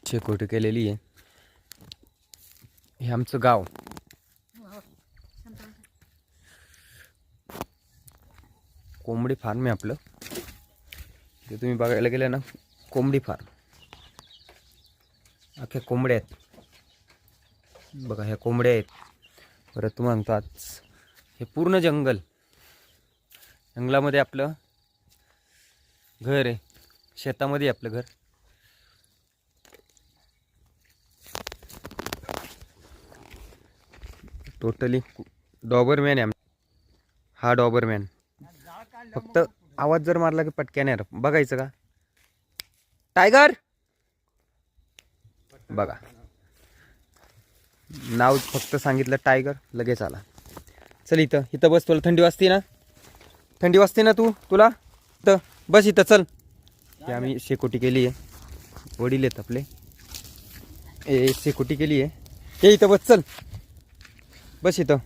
शेकोटी केलेली आहे. हे आमचं गाव. कोंबडी फार्म आहे आपलं. ते तुम्ही बघायला गेले ना, कोंबडी फार्म. अख्ख्या कोंबड्या आहेत बघा, ह्या कोंबड्या आहेत. परत तुम्हाला म्हणतो आज हे पूर्ण जंगल, जंगलामध्ये आपलं घर आहे, शेतामध्ये आपलं घर. टोटली डॉबरमॅन आहे हा. डॉबरमॅन फक्त आवाज जर मारला की पटक्याने येणार. बघायचं का टायगर बघा, नाव फक्त सांगितलं टायगर लगेच आला. चल इथं इथं बस, तुला थंडी वाजते ना, थंडी वाजते ना तुला इथं बस, इथं चल. हे आम्ही शेकोटी केली आहे, वडील आहेत आपले. शेकोटी केली आहे. हे इथं बस, चल बस इथं,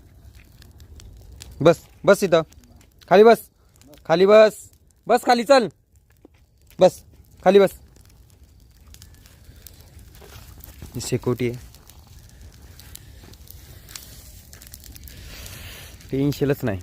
बस बस इथं खाली बस, खाली बस, बस खाली, चल बस खाली बस. ही शेकोटी आहे, टेन्शनच नाही.